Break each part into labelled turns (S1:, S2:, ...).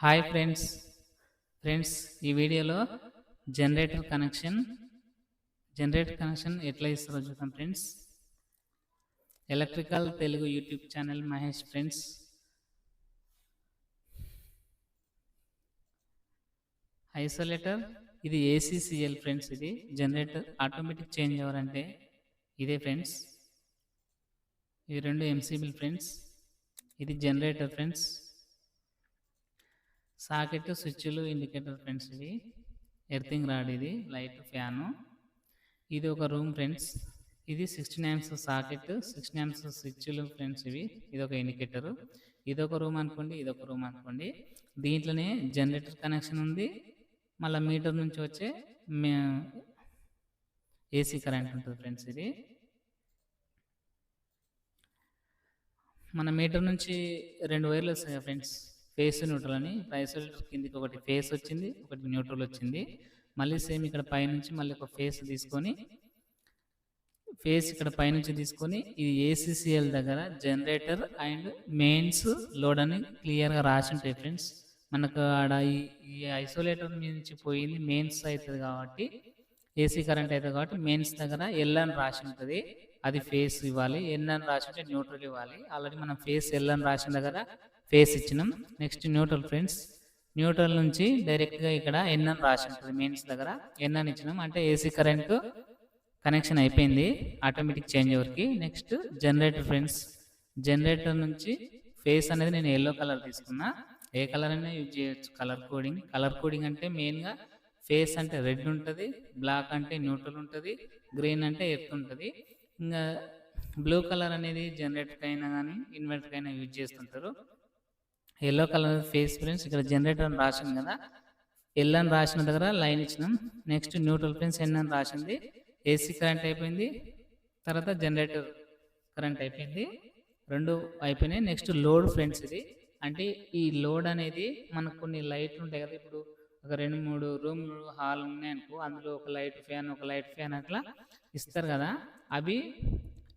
S1: Hi friends ఈ వీడియోలో generator connection ఎట్లా ఇస్తారో చూద్దాం friends. Electrical Telugu YouTube channel Mahesh friends. Isolator ఇది ఏసీసీఎల్ ఫ్రెండ్స్. ఇది జనరేటర్ ఆటోమేటిక్ చేంజ్ ఓవర్ అంటే ఇదే ఫ్రెండ్స్. ఇది రెండు ఎంసీబీలు ఫ్రెండ్స్. ఇది జనరేటర్ ఫ్రెండ్స్. సాకెట్ స్విచ్లు ఇండికేటర్ ఫ్రెండ్స్. ఇది ఎర్తింగ్ రాడ్, ఇది లైట్ ఫ్యాను. ఇది ఒక రూమ్ ఫ్రెండ్స్. ఇది 16 amps సాకెట్, 16 amps స్విచ్లు ఫ్రెండ్స్. ఇది ఒక ఇండికేటరు. ఇదొక రూమ్ అనుకోండి, ఇదొక రూమ్ అనుకోండి. దీంట్లోనే జనరేటర్ కనెక్షన్ ఉంది. మళ్ళీ మీటర్ నుంచి వచ్చే ఏసీ కరెంట్ ఉంటుంది ఫ్రెండ్స్. ఇది మన మీటర్ నుంచి రెండు వైర్లు వస్తాయి ఫ్రెండ్స్, ఫేస్ న్యూట్రల్ అని. ఐసోలేటర్ కిందికి ఒకటి ఫేస్ వచ్చింది, ఒకటి న్యూట్రల్ వచ్చింది. మళ్ళీ సేమ్ ఇక్కడ పైనుంచి మళ్ళీ ఒక ఫేస్ తీసుకొని, ఫేస్ ఇక్కడ పైనుంచి తీసుకొని, ఇది ఏసీసీఎల్ దగ్గర జనరేటర్ అండ్ మెయిన్స్ లోడ్ అని క్లియర్గా రాసి ఉంటాయి ఫ్రెండ్స్. మనకు ఆడ ఈ ఐసోలేటర్ నుంచి పోయింది మెయిన్స్ అవుతుంది కాబట్టి, ఏసీ కరెంట్ అవుతుంది కాబట్టి మెయిన్స్ దగ్గర ఎల్ అని రాసి ఉంటుంది. అది ఫేస్ ఇవ్వాలి. ఎన్ అని రాసి ఉంటే న్యూట్రల్ ఇవ్వాలి. ఆల్రెడీ మనం ఫేస్ ఎల్ అని రాసిన దగ్గర ఫేస్ ఇచ్చినాం. Next neutral friends. న్యూట్రల్ నుంచి డైరెక్ట్గా ఇక్కడ ఎన్ అని రాసి ఉంటుంది మెయిన్స్ దగ్గర. ఎన్ అని ఇచ్చినాం అంటే ఏసీ కరెంటు కనెక్షన్ అయిపోయింది ఆటోమేటిక్ చేంజ్ ఓవర్కి. Next generator friends. జనరేటర్ నుంచి ఫేస్ అనేది నేను ఎల్లో కలర్ తీసుకున్నా. ఏ కలర్ అయినా యూజ్ చేయొచ్చు. కలర్ కోడింగ్ అంటే మెయిన్గా ఫేస్ అంటే రెడ్ ఉంటుంది, బ్లాక్ అంటే న్యూట్రల్ ఉంటుంది, గ్రీన్ అంటే ఎర్త్ ఉంటుంది. ఇంకా బ్లూ కలర్ అనేది జనరేటర్కి అయినా కానీ ఇన్వర్టర్కి అయినా యూజ్ చేస్తుంటారు. Yellow colour face friends. ఇక్కడ జనరేటర్ అని రాసింది కదా, ఎల్ అని రాసిన దగ్గర లైన్ ఇచ్చినాం. Next neutral friends. ఎన్ అని రాసింది. ఏసీ కరెంట్ అయిపోయింది, తర్వాత జనరేటర్ కరెంట్ అయిపోయింది, రెండు అయిపోయినాయి. Next load friends. ఇది అంటే ఈ లోడ్ అనేది మనకు కొన్ని లైట్లు ఉంటాయి కదా, ఇప్పుడు ఒక 2-3 రూమ్లు హాల్ ఉన్నాయనుకో, అందులో ఒక లైట్ ఫ్యాన్ అట్లా ఇస్తారు కదా, అవి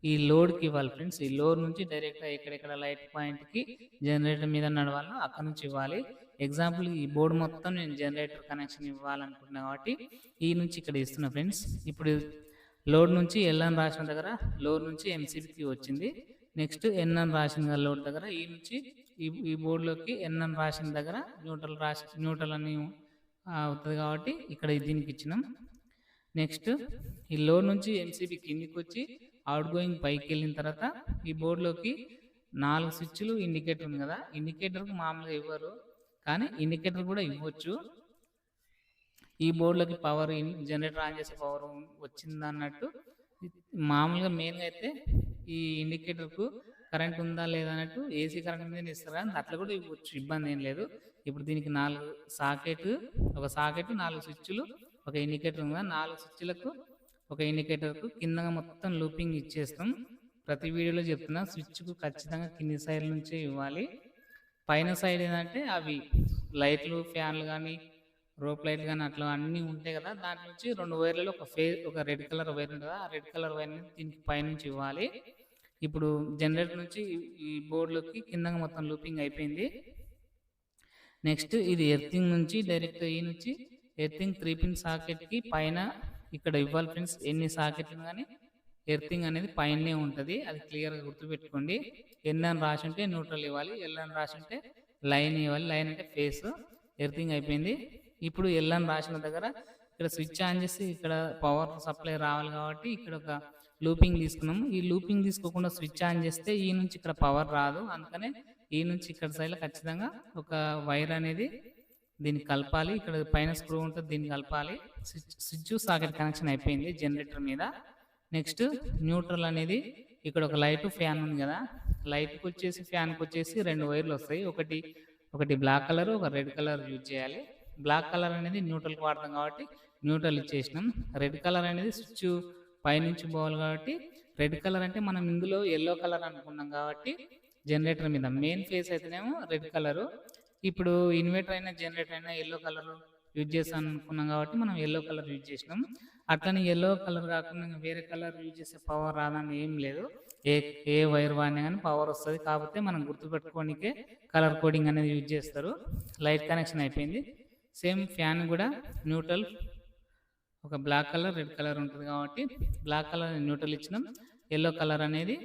S1: ఈ లోడ్కి ఇవ్వాలి ఫ్రెండ్స్. ఈ లోడ్ నుంచి డైరెక్ట్గా ఎక్కడెక్కడ లైట్ పాయింట్కి జనరేటర్ మీద నడవాలో అక్కడ నుంచి ఇవ్వాలి. ఎగ్జాంపుల్ ఈ బోర్డు మొత్తం నేను జనరేటర్ కనెక్షన్ ఇవ్వాలనుకుంటున్నా కాబట్టి ఈ నుంచి ఇక్కడ ఇస్తున్నా ఫ్రెండ్స్. ఇప్పుడు లోడ్ నుంచి ఎల్ అని రాసిన దగ్గర లోడ్ నుంచి ఎంసీబీకి వచ్చింది. నెక్స్ట్ ఎన్ అని రాసిన లోడ్ దగ్గర ఈ నుంచి ఈ బోర్డులోకి ఎన్ అని రాసిన దగ్గర న్యూట్రల్ అని అవుతుంది కాబట్టి ఇక్కడ దీనికి ఇచ్చినాం. నెక్స్ట్ ఈ లోడ్ నుంచి ఎంసీబీ కిందికి వచ్చి అవుట్ గోయింగ్ పైకి వెళ్ళిన తర్వాత ఈ బోర్డులోకి 4 స్విచ్లు ఇండికేటర్ ఉంది కదా, ఇండికేటర్కి మామూలుగా ఇవ్వరు కానీ ఇండికేటర్ కూడా ఇవ్వచ్చు. ఈ బోర్డులోకి పవర్ జనరేటర్ ఆన్ చేసే పవర్ వచ్చింది అన్నట్టు. మామూలుగా మెయిన్గా అయితే ఈ ఇండికేటర్కు కరెంట్ ఉందా లేదా అన్నట్టు ఏసీ కరెంట్ మీద ఇస్తారు కానీ అట్లా కూడా ఇవ్వచ్చు, ఇబ్బంది ఏం లేదు. ఇప్పుడు దీనికి 4 సాకెట్ 4 స్విచ్లు, ఒక ఇండికేటర్ ఉంది కదా, 4 స్విచ్లకు ఒక ఇండికేటర్కు కిందగా మొత్తం లూపింగ్ ఇచ్చేస్తాం. ప్రతి వీడియోలో చెప్తున్నా, స్విచ్కు ఖచ్చితంగా కింది సైడ్ నుంచే ఇవ్వాలి. పైన సైడ్ ఏంటంటే అవి లైట్లు ఫ్యాన్లు కానీ రోప్ లైట్లు కానీ అట్లా అన్నీ ఉంటాయి కదా, దాంట్ నుంచి 2 వైర్లలో ఒక రెడ్ కలర్ వైర్ ఉంటుంది కదా, ఆ రెడ్ కలర్ వైర్ని దీనికి పైనుంచి ఇవ్వాలి. ఇప్పుడు జనరేటర్ నుంచి ఈ బోర్డులోకి కిందగా మొత్తం లూపింగ్ అయిపోయింది. నెక్స్ట్ ఇది ఎర్తింగ్ నుంచి డైరెక్ట్ ఈ నుంచి ఎర్తింగ్ 3 పిన్ సాకెట్కి పైన ఇక్కడ ఇవ్వాలి ఫ్రెండ్స్. ఎన్ని సాకెట్లు కానీ ఎర్తింగ్ అనేది పైనే ఉంటుంది, అది క్లియర్గా గుర్తుపెట్టుకోండి. ఎన్ అని రాసి ఉంటే న్యూట్రల్ ఇవ్వాలి, ఎల్ అని రాసి ఉంటే లైన్ ఇవ్వాలి. లైన్ అంటే ఫేస్. ఎర్తింగ్ అయిపోయింది. ఇప్పుడు ఎల్ అని రాసిన దగ్గర ఇక్కడ స్విచ్ ఆన్ చేసి ఇక్కడ పవర్ సప్లై రావాలి కాబట్టి ఇక్కడ ఒక లూపింగ్ తీసుకున్నాము. ఈ లూపింగ్ తీసుకోకుండా స్విచ్ ఆన్ చేస్తే ఈ నుంచి ఇక్కడ పవర్ రాదు, అందుకనే ఈ నుంచి ఇక్కడ సైడ్లో ఖచ్చితంగా ఒక వైర్ అనేది దీన్ని కలపాలి. ఇక్కడ పైన స్క్రూ ఉంటుంది, దీన్ని కలపాలి. స్విచ్ సాకెట్ కనెక్షన్ అయిపోయింది జనరేటర్ మీద. నెక్స్ట్ న్యూట్రల్ అనేది ఇక్కడ ఒక లైట్ ఫ్యాన్ ఉంది కదా, లైట్కి వచ్చేసి ఫ్యాన్కి వచ్చేసి 2 వైర్లు వస్తాయి. ఒకటి బ్లాక్ కలర్, ఒక రెడ్ కలర్ యూజ్ చేయాలి. బ్లాక్ కలర్ అనేది న్యూట్రల్కి వాడతాం కాబట్టి న్యూట్రల్ ఇచ్చేసినాం. రెడ్ కలర్ అనేది స్విచ్ పైనుంచి పోవాలి కాబట్టి రెడ్ కలర్ అంటే మనం ఇందులో ఎల్లో కలర్ అనుకున్నాం కాబట్టి జనరేటర్ మీద మెయిన్ ఫేస్ అయితేనేమో రెడ్ కలరు. ఇప్పుడు ఇన్వర్టర్ అయినా జనరేటర్ అయినా ఎల్లో కలర్ యూజ్ చేస్తాను అనుకున్నాం కాబట్టి మనం ఎల్లో కలర్ యూజ్ చేసినాం. అట్లనే ఎల్లో కలర్ కాకుండా వేరే కలర్ యూజ్ చేసే పవర్ రాదని ఏం లేదు. ఏ ఏ వైర్ వాడినా కానీ పవర్ వస్తుంది. కాకపోతే మనం గుర్తుపెట్టుకోనికే కలర్ కోడింగ్ అనేది యూజ్ చేస్తారు. లైట్ కనెక్షన్ అయిపోయింది. సేమ్ ఫ్యాన్ కూడా న్యూట్రల్, ఒక బ్లాక్ కలర్ రెడ్ కలర్ ఉంటుంది కాబట్టి బ్లాక్ కలర్ న్యూట్రల్ ఇచ్చినాం, ఎల్లో కలర్ అనేది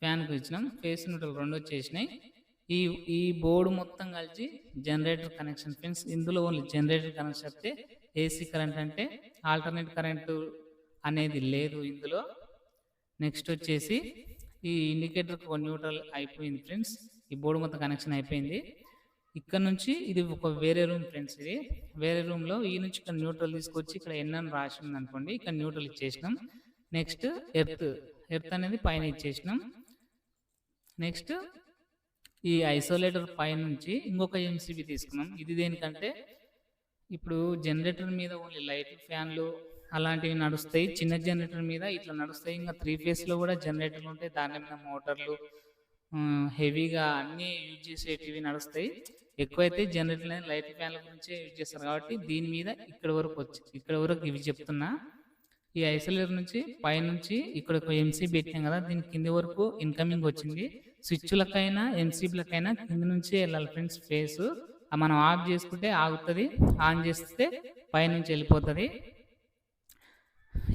S1: ఫ్యాన్కు ఇచ్చినాం. ఫేస్ న్యూట్రల్ రెండు వచ్చేసినాయి. ఈ ఈ బోర్డు మొత్తం కలిసి జనరేటర్ కనెక్షన్ ఫ్రెండ్స్. ఇందులో ఓన్లీ జనరేటర్ కనెక్షన్ వస్తే ఏసీ కరెంట్ అంటే ఆల్టర్నేట్ కరెంటు అనేది లేదు ఇందులో. నెక్స్ట్ వచ్చేసి ఈ ఇండికేటర్కి ఒక న్యూట్రల్ అయిపోయింది ఫ్రెండ్స్. ఈ బోర్డు మొత్తం కనెక్షన్ అయిపోయింది. ఇక్కడ నుంచి ఇది ఒక వేరే రూమ్ ఫ్రెండ్స్. ఇది వేరే రూమ్లో ఈ నుంచి ఇక్కడ న్యూట్రల్ తీసుకొచ్చి ఇక్కడ ఎన్ రాసి ఉంది అనుకోండి, ఇక్కడ న్యూట్రల్ ఇచ్చేసినాం. నెక్స్ట్ ఎర్త్ అనేది పైన ఇచ్చేసినాం. నెక్స్ట్ ఈ ఐసోలేటర్ పై నుంచి ఇంకొక ఎంసీబీ తీసుకున్నాం. ఇది దేనికంటే ఇప్పుడు జనరేటర్ మీద ఓన్లీ లైట్ ఫ్యాన్లు అలాంటివి నడుస్తాయి, చిన్న జనరేటర్ మీద ఇట్లా నడుస్తాయి. ఇంకా 3 ఫేస్లో కూడా జనరేటర్లు ఉంటాయి, దాని మీద మోటార్లు హెవీగా అన్నీ యూజ్ చేసేటివి నడుస్తాయి. ఎక్కువైతే జనరేటర్ లైట్ ఫ్యాన్ల గురించే యూజ్ చేస్తారు కాబట్టి దీని మీద ఇక్కడ వరకు ఇవి చెప్తున్నా. ఈ ఐసోలేటర్ నుంచి పైనుంచి ఇక్కడ ఒక ఎంసీ పెట్టాం కదా, దీని కింది వరకు ఇన్కమింగ్ వచ్చింది. స్విచ్లకైనా ఎంసీబీలకైనా కింది నుంచే వెళ్ళాలి ఫ్రెండ్స్. ఫేస్ మనం ఆఫ్ చేసుకుంటే ఆగుతుంది, ఆన్ చేస్తే పైనుంచి వెళ్ళిపోతుంది.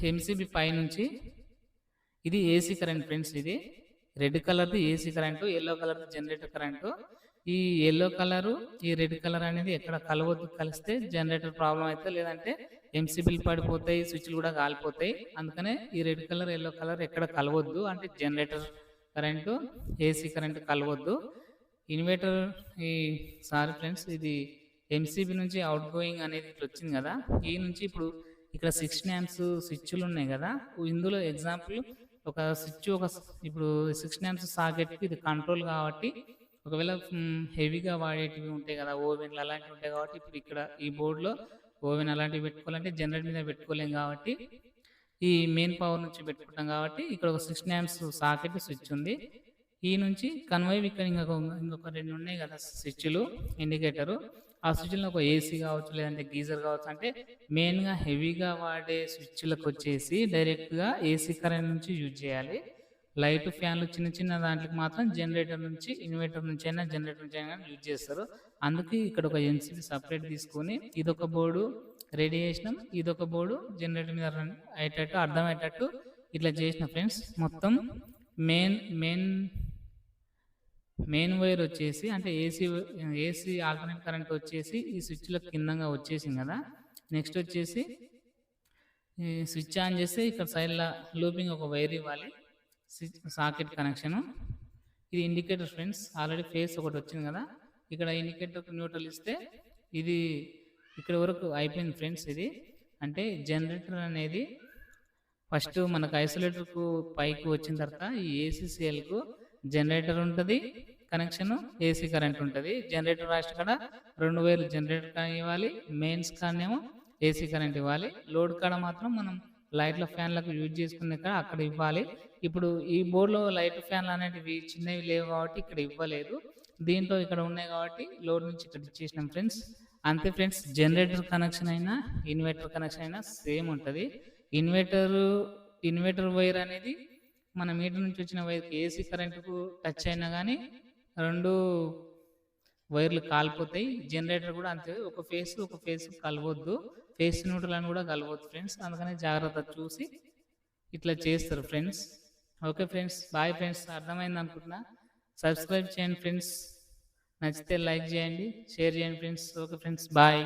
S1: ఎంసీబీ పైనుంచి ఇది ఏసీ కరెంట్ ఫ్రెండ్స్. ఇది రెడ్ కలర్ది ఏసీ కరెంటు, ఎల్లో కలర్ది జనరేటర్ కరెంటు. ఈ ఎల్లో కలరు ఈ రెడ్ కలర్ అనేది ఎక్కడ కలవద్దు, కలిస్తే జనరేటర్ ప్రాబ్లం అవుతుంది, లేదంటే ఎంసీబీలు పడిపోతాయి, స్విచ్లు కూడా కాలిపోతాయి. అందుకనే ఈ రెడ్ కలర్ ఎల్లో కలర్ ఎక్కడ కలవద్దు, అంటే జనరేటర్ కరెంటు ఏసీ కరెంటు కలవద్దు. ఇన్వర్టర్ సారీ ఫ్రెండ్స్, ఇది ఎంసీబీ నుంచి అవుట్ గోయింగ్ అనేది ఇట్లా వచ్చింది కదా, ఈ నుంచి ఇప్పుడు ఇక్కడ 16 amps స్విచ్లు ఉన్నాయి కదా. ఇందులో ఎగ్జాంపుల్ ఒక స్విచ్ ఇప్పుడు 16 amps సాకెట్కి ఇది కంట్రోల్ కాబట్టి ఒకవేళ హెవీగా వాడేటివి ఉంటాయి కదా, ఓవెన్లు అలాంటివి ఉంటాయి కాబట్టి ఇప్పుడు ఇక్కడ ఈ బోర్డులో ఓవెన్ అలాంటివి పెట్టుకోవాలంటే జనరేటర్ మీద పెట్టుకోలేం కాబట్టి ఈ మెయిన్ పవర్ నుంచి పెట్టుకుంటాం కాబట్టి ఇక్కడ ఒక 16 amps సాకెట్ స్విచ్ ఉంది. ఈ నుంచి కన్వైవ్ ఇక్కడ ఇంకొక 2 ఉన్నాయి కదా స్విచ్లు, ఇండికేటరు. ఆ స్విచ్లో ఒక ఏసీ కావచ్చు, లేదంటే గీజర్ కావచ్చు. అంటే మెయిన్గా హెవీగా వాడే స్విచ్లకు వచ్చేసి డైరెక్ట్గా ఏసీ కరెంట్ నుంచి యూజ్ చేయాలి. లైట్ ఫ్యాన్లు చిన్న చిన్న దాంట్లకు మాత్రం జనరేటర్ నుంచి, ఇన్వర్టర్ నుంచి అయినా జనరేటర్ నుంచి అయినా యూజ్ చేస్తారు. అందుకే ఇక్కడ ఒక ఎంసీబీ సపరేట్ తీసుకొని ఇదొక బోర్డు రెడీ చేసినాం, ఇదొక బోర్డు జనరేటర్ మీద రన్ అయ్యేటట్టు అర్థమయ్యేటట్టు ఇట్లా చేసిన ఫ్రెండ్స్. మొత్తం మెయిన్ వైర్ వచ్చేసి అంటే ఏసీ ఆల్టర్నేట్ కరెంట్ వచ్చేసి ఈ స్విచ్లో కిందంగా వచ్చేసింది కదా. నెక్స్ట్ వచ్చేసి స్విచ్ ఆన్ చేస్తే ఇక్కడ సైడ్లో లూపింగ్ ఒక వైర్ ఇవ్వాలి, సాకెట్ కనెక్షను. ఇది ఇండికేటర్ ఫ్రెండ్స్. ఆల్రెడీ ఫేస్ ఒకటి వచ్చింది కదా, ఇక్కడ ఇండికేటర్కి న్యూట్రల్ ఇస్తే ఇది ఇక్కడ వరకు అయిపోయింది ఫ్రెండ్స్. ఇది అంటే జనరేటర్ అనేది ఫస్ట్ మనకు ఐసోలేటర్కు పైకి వచ్చిన తర్వాత ఈ ఏసీసీఎల్కు జనరేటర్ ఉంటుంది కనెక్షన్, ఏసీ కరెంట్ ఉంటుంది. జనరేటర్ రాష్ట్ర కాడ 2 వైర్లు జనరేటర్ కాడ ఇవ్వాలి, మెయిన్స్ కాడనేమో ఏసీ కరెంట్ ఇవ్వాలి. లోడ్ కాడ మాత్రం మనం లైట్ల ఫ్యాన్లకు యూజ్ చేసుకునే కాడ అక్కడ ఇవ్వాలి. ఇప్పుడు ఈ బోర్డులో లైట్ ఫ్యాన్లు అనేటివి చిన్నవి లేవు కాబట్టి ఇక్కడ ఇవ్వలేదు, దీంట్లో ఇక్కడ ఉన్నాయి కాబట్టి లోడ్ నుంచి ఇక్కడ ఇచ్చేసినాం ఫ్రెండ్స్. అంతే ఫ్రెండ్స్. జనరేటర్ కనెక్షన్ అయినా ఇన్వర్టర్ కనెక్షన్ అయినా సేమ్ ఉంటుంది. ఇన్వర్టర్ వైర్ అనేది మన మీటర్ నుంచి వచ్చిన వైర్కి ఏసీ కరెంటుకు టచ్ అయినా కానీ 2 వైర్లు కాలిపోతాయి. జనరేటర్ కూడా అంతే, ఒక ఫేస్ కలవద్దు, ఫేస్ న్యూట్రల్ అని కూడా కలవద్దు ఫ్రెండ్స్. అందుకనే జాగ్రత్త చూసి ఇట్లా చేస్తారు friends. Okay friends, bye friends. అర్థమైంది అనుకుంటున్నా. సబ్స్క్రైబ్ చేయండి ఫ్రెండ్స్, నచ్చితే లైక్ చేయండి, షేర్ చేయండి ఫ్రెండ్స్. Okay friends, bye.